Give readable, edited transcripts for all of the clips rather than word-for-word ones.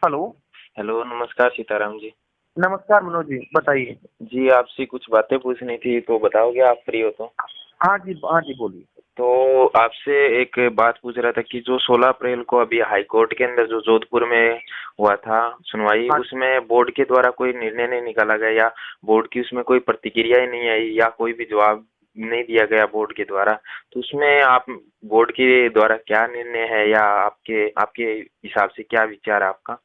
Hello. Hello, नमस्कार सीताराम जी। नमस्कार मनोज जी, बताइए। जी, आपसे कुछ बातें पूछनी थी तो बताओगे आप फ्री हो तो? हाँ जी, हाँ जी, बोलिए। तो आपसे एक बात पूछ रहा था कि जो 16 अप्रैल को अभी हाई कोर्ट के अंदर जो जोधपुर में हुआ था सुनवाई, हाँ, उसमें बोर्ड के द्वारा कोई निर्णय नहीं निकाला गया या बोर्ड की उसमें कोई प्रतिक्रिया ही नहीं आई या कोई भी जवाब नहीं दिया गया बोर्ड के द्वारा। तो उसमें आप बोर्ड के द्वारा क्या निर्णय है या आपके आपके हिसाब से क्या विचार है आपका?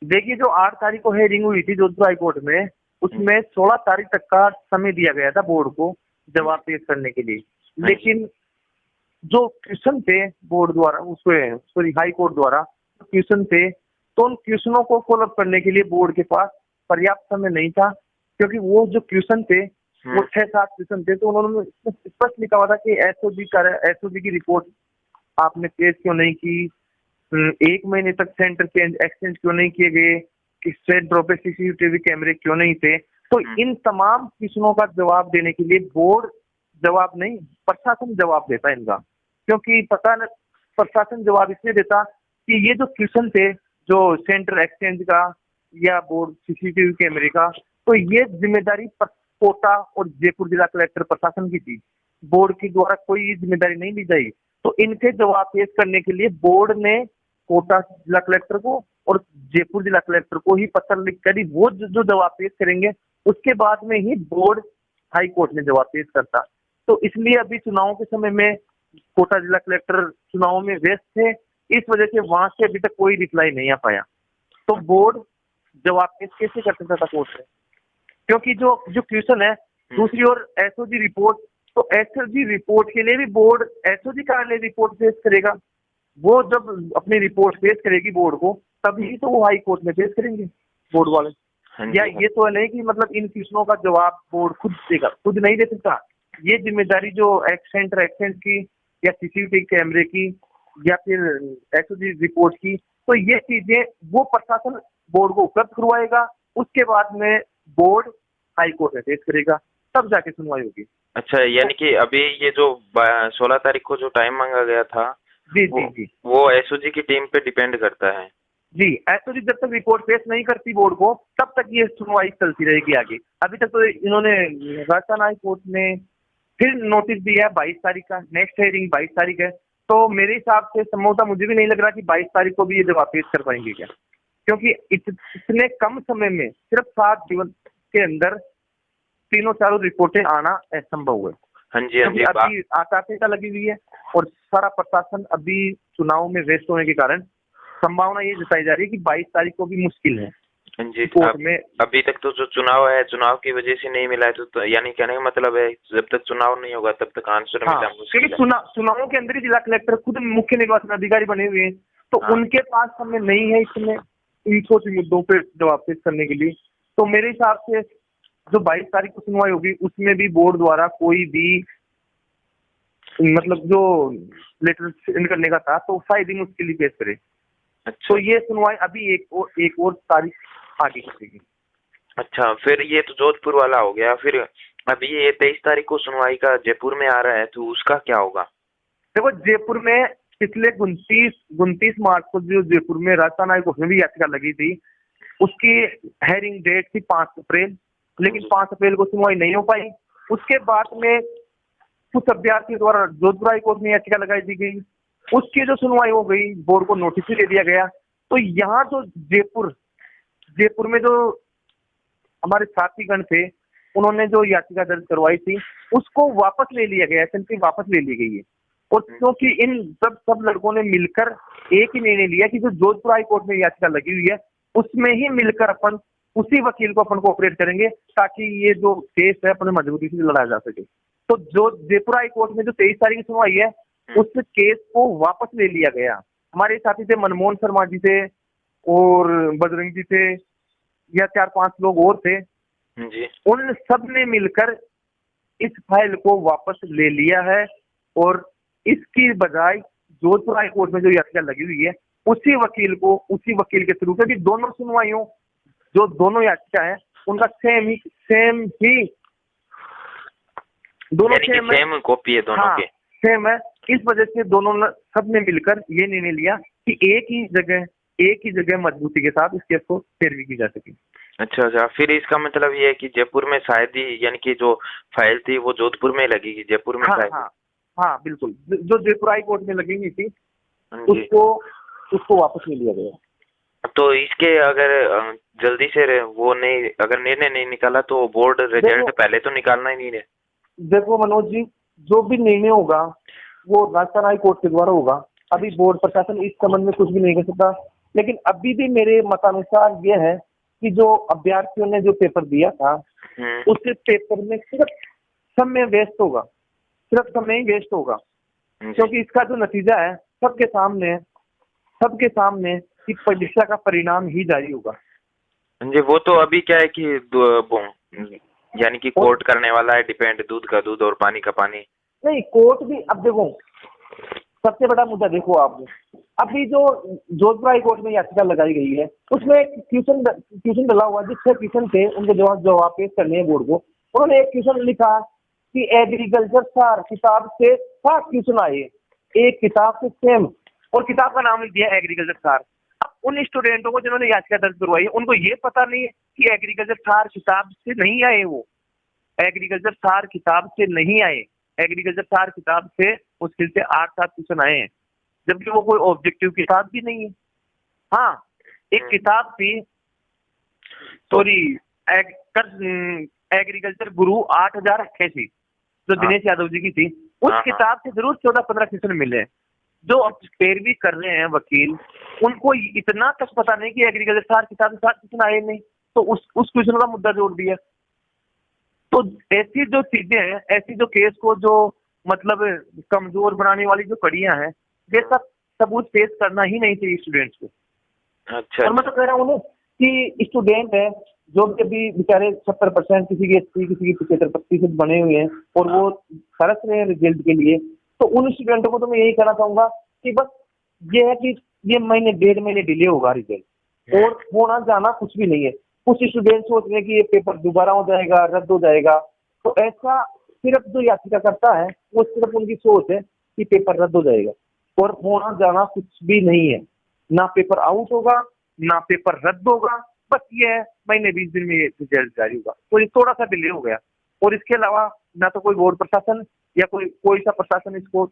देखिए जो 8 तारीख को हेयरिंग हुई थी जोधपुर हाई कोर्ट में, हम्म, उसमें 16 तारीख तक का समय दिया गया था बोर्ड को हम्म, जवाब पेश करने के लिए। हाँ जी। लेकिन जो क्वेश्चन थे बोर्ड द्वारा, उसमें सॉरी हाई कोर्ट द्वारा क्वेश्चन थे, तो उन क्वेश्चनों को फॉलो अप करने के लिए बोर्ड के पास पर्याप्त समय नहीं था, क्योंकि वो जो क्वेश्चन थे वो हम्म, 6-7 क्वेश्चन थे। तो उन्होंने स्पष्ट लिखा हुआ था कि एसओजी की रिपोर्ट आपने पेश क्यों नहीं की, 1 महीने तक सेंटर चेंज एक्सचेंज क्यों नहीं किए गए, कि सेंटरों पे सीसीटीवी कैमरे क्यों नहीं थे। तो हम्म, इन तमाम प्रश्नों का जवाब देने के लिए बोर्ड जवाब नहीं, प्रशासन जवाब देता है इनका। क्योंकि पता न, प्रशासन जवाब इसलिए देता कि ये जो क्वेश्चन थे, जो सेंटर एक्सचेंज का या बोर्ड सीसीटीवी कैमरे का, तो ये जिम्मेदारी कोटा और जयपुर जिला कलेक्टर प्रशासन की थी। बोर्ड के द्वारा कोई जिम्मेदारी नहीं ली जाएगी। तो इनके जवाब पेश करने के लिए बोर्ड ने कोटा जिला कलेक्टर को और जयपुर जिला कलेक्टर को ही पत्र लिखकर ही वो जो जवाब पेश करेंगे, उसके बाद में ही बोर्ड हाई कोर्ट में जवाब पेश करता। तो इसलिए अभी चुनावों के समय में कोटा जिला कलेक्टर चुनावों में व्यस्त थे, इस वजह से वहां से अभी तक कोई रिप्लाई नहीं आ पाया। तो बोर्ड जवाब पेश कैसे कर सकता था कोर्ट में, क्योंकि जो जो क्वेश्चन है। हम्म, दूसरी ओर एसओजी रिपोर्ट, तो एसओजी रिपोर्ट के लिए भी बोर्ड एसओजी कार्यालय रिपोर्ट पेश करेगा। वो जब अपनी रिपोर्ट पेश करेगी बोर्ड को, तभी तो वो हाई कोर्ट में पेश करेंगे बोर्ड वाले। हाँ या जी, हाँ। ये तो है नहीं कि मतलब इन प्रश्नों का जवाब बोर्ड खुद देगा, खुद नहीं दे सकता। ये जिम्मेदारी जो सेंटर एक्सचेंज की या सीसीटीवी कैमरे की या फिर एसओजी रिपोर्ट की, तो ये चीजें वो प्रशासन बोर्ड को उपलब्ध करवाएगा। उसके बाद में बोर्ड हाई कोर्ट में पेश करेगा, तब जाके सुनवाई होगी। अच्छा, यानी तो कि अभी ये जो 16 तारीख को जो टाइम मांगा गया था जी वो जी जी वो एसओजी की टीम पे डिपेंड करता है। जी, एसओजी जब तक रिपोर्ट पेश नहीं करती बोर्ड को, तब तक ये सुनवाई चलती रहेगी आगे। अभी तक तो इन्होंने राजस्थान हाई कोर्ट ने फिर नोटिस दिया है 22 तारीख का, नेक्स्ट हियरिंग 22 तारीख है। तो मेरे हिसाब से संभवतः मुझे भी नहीं लग रहा कि 22 तारीख को भी ये जवाब पेश कर पाएंगे क्या, क्योंकि इतने कम समय में सिर्फ 7 दिवस के अंदर तीनों चारों रिपोर्टें आना असंभव है। हाँ जी, हाँ क्योंकि जी, अभी आचार संहिता लगी हुई है और सारा प्रशासन अभी चुनाव में व्यस्त होने के कारण संभावना ये जताई जा रही है कि 22 तारीख को भी मुश्किल है हाँ जी। कोर्ट में। अभी तक तो जो चुनाव है चुनाव की वजह से नहीं मिला है तो यानी कहने का मतलब है जब तक चुनाव नहीं होगा तब तक आंसर हाँ, मिलना क्योंकि मुश्किल है। चुनावों के अंदर ही जिला कलेक्टर खुद मुख्य निर्वाचन अधिकारी बने हुए हैं, तो हाँ। उनके पास समय नहीं है इसमें इन छोटे मुद्दों पे जवाब पेश करने के लिए। तो मेरे हिसाब से जो 22 तारीख को सुनवाई होगी, उसमें भी बोर्ड द्वारा कोई भी मतलब जो लेटर सेंड करने का था, तो शायद ही उसके लिए पेश करे। अच्छा। तो ये सुनवाई अभी एक और तारीख आगे खींचेगी। अच्छा, फिर ये तो जोधपुर वाला हो गया, फिर अभी ये 23 तारीख को सुनवाई का जयपुर में आ रहा है तो उसका क्या होगा? देखो जयपुर में पिछले 29 मार्च को जो जयपुर में राजस्थान हाई कोर्ट में भी याचिका लगी थी, उसकी हेयरिंग डेट थी 5 अप्रैल, लेकिन जी। 5 अप्रैल को सुनवाई नहीं हो पाई। उसके बाद में कुछ अभ्यर्थियों द्वारा जोधपुर हाई कोर्ट में याचिका लगाई दी गई, उसकी जो सुनवाई हो गई, बोर्ड को नोटिस भी दे दिया गया। तो यहाँ जो जयपुर जयपुर में जो हमारे साथीगण थे, उन्होंने जो याचिका दर्ज करवाई थी, उसको वापस ले लिया गया, एसएनपी वापस ले ली गई है। और क्योंकि इन सब लड़कों ने मिलकर एक ही निर्णय लिया कि जो जोधपुर हाई कोर्ट में याचिका लगी हुई है, उसमें ही मिलकर अपन उसी वकील को अपन को ऑपरेट करेंगे, ताकि ये जो केस है अपने मजबूती से लड़ाया जा सके। तो जो जयपुर हाई कोर्ट में जो 23 तारीख की सुनवाई है, उस केस को वापस ले लिया गया। हमारे साथी थे मनमोहन शर्मा जी थे और बजरंग जी थे, या 4-5 लोग और थे। जी। उन सब ने मिलकर इस फाइल को वापस ले लिया है और इसकी बजाय जोधपुर हाई कोर्ट में जो याचिका लगी हुई है, उसी वकील के थ्रू, क्योंकि दोनों सुनवाइयों जो दोनों याचिका है उनका सेम ही दोनों यानी कि सेम है। सेम कॉपी है दोनों हाँ, के। सेम है। इस वजह से दोनों सब ने मिलकर ये निर्णय लिया कि एक ही जगह एक ही जगह मजबूती के साथ इस केस को पैरवी की जा सके। अच्छा अच्छा, फिर इसका मतलब ये है कि जयपुर में शायद ही, यानी कि जो फाइल थी वो जोधपुर में लगेगी, जयपुर में हाँ शायद। हाँ हाँ बिल्कुल, जो जयपुर हाई कोर्ट में लगेगी थी जी। उसको वापस ले लिया गया। तो इसके अगर जल्दी से वो नहीं, अगर निर्णय नहीं निकाला तो बोर्ड रिजल्ट पहले तो निकालना ही नहीं है। देखो मनोज जी, जो भी निर्णय होगा वो राजस्थान हाई कोर्ट के द्वारा होगा। अभी बोर्ड प्रशासन इस संबंध में कुछ भी नहीं कर सकता, लेकिन अभी भी मेरे मतानुसार ये है कि जो अभ्यर्थियों ने जो पेपर दिया था उसके पेपर में सिर्फ समय वेस्ट होगा, सिर्फ समय ही वेस्ट होगा, क्योंकि इसका जो नतीजा है सबके सामने कि परीक्षा का परिणाम ही जारी होगा। जी, वो तो अभी क्या है कि यानी कि कोर्ट करने वाला है, डिपेंड, दूध का दूध और पानी का पानी। नहीं, कोर्ट भी, अब देखो सबसे बड़ा मुद्दा देखो आप, अभी जो जोधपुर हाई कोर्ट में याचिका लगाई गई है उसमें क्वेश्चन डला हुआ, जो 6 क्वेश्चन थे उनके जवाब पेश करने हैं बोर्ड को। उन्होंने एक क्वेश्चन लिखा कि एग्रीकल्चर सार किताब से 7 क्वेश्चन आए, एक किताब से सेम, और किताब का नाम लिख दिया एग्रीकल्चर सार। उन स्टूडेंटों को जिन्होंने याचिका दर्ज करवाई उनको ये पता नहीं है कि एग्रीकल्चर सार किताब से नहीं आए, वो एग्रीकल्चर सार किताब से नहीं आए, एग्रीकल्चर सार किताब से मुश्किल से 8-7 क्वेश्चन आए हैं, जबकि वो कोई ऑब्जेक्टिव किताब भी नहीं है। हाँ, एक किताब थी, सॉरी, एग्रीकल्चर गुरु 8088 जो दिनेश यादव जी की थी, उस किताब से जरूर 14-15 क्वेश्चन मिले। जो अब पैरवी कर रहे हैं वकील, उनको इतना तक पता नहीं कि एग्रीकल्चर सार किताब से 7 क्वेश्चन आए नहीं, तो उस क्वेश्चन का मुद्दा जोड़ दिया। तो ऐसी जो चीजें हैं, ऐसी जो केस को जो मतलब कमजोर बनाने वाली जो कड़ियां हैं, ये सब सबूत पेश करना ही नहीं चाहिए स्टूडेंट्स को। अच्छा, और मैं तो कह रहा हूँ कि स्टूडेंट है जो भी अभी बेचारे 70%, किसी के 80, किसी के 75% बने हुए हैं और वो तरस रहे हैं रिजल्ट के लिए, तो उन स्टूडेंटों को तो मैं यही कहना चाहूंगा कि बस ये है कि ये महीने 1.5 महीने डिले होगा रिजल्ट, और होना जाना कुछ भी नहीं है। कुछ स्टूडेंट सोच रहे हैं कि ये पेपर दोबारा हो जाएगा, रद्द हो जाएगा, तो ऐसा सिर्फ जो याचिका करता है वो सिर्फ उनकी सोच है कि पेपर रद्द हो जाएगा, और होना जाना कुछ भी नहीं है। ना पेपर आउट होगा, ना पेपर रद्द होगा, बस ये है महीने 20 दिन में ये रिजल्ट जारी होगा। तो ये थोड़ा सा डिले हो गया, और इसके अलावा ना तो कोई बोर्ड प्रशासन या कोई सा प्रशासन इसको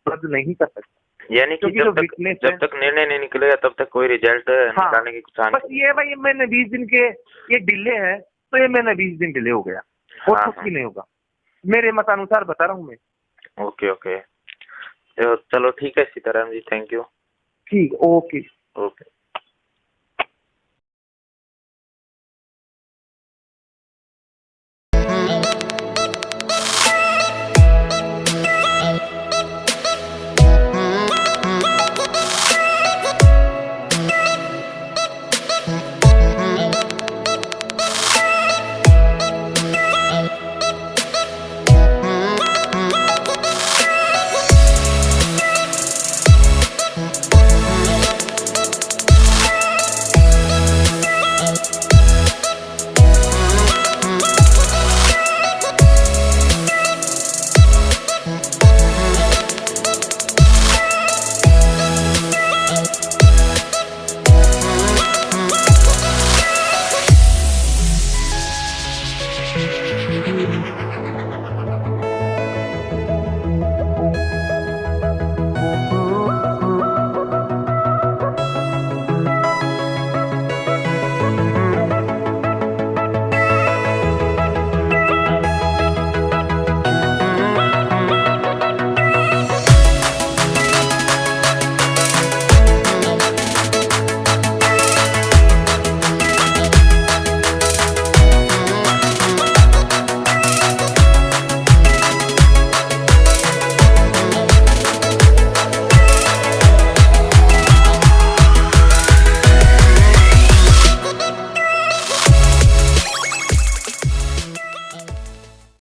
रद्द नहीं कर सकता। यानी कि जब तक निर्णय नहीं निकलेगा तब तक कोई रिजल्ट निकालने की कुछ बस ये भाई मैंने 20 दिन के ये डिले है, तो ये मैंने 20 दिन डिले हो गया, और कुछ भी नहीं होगा, मेरे मतानुसार बता रहा हूँ मैं। ओके ओके, चलो ठीक है सीताराम जी, थैंक यू। ठीक, ओके।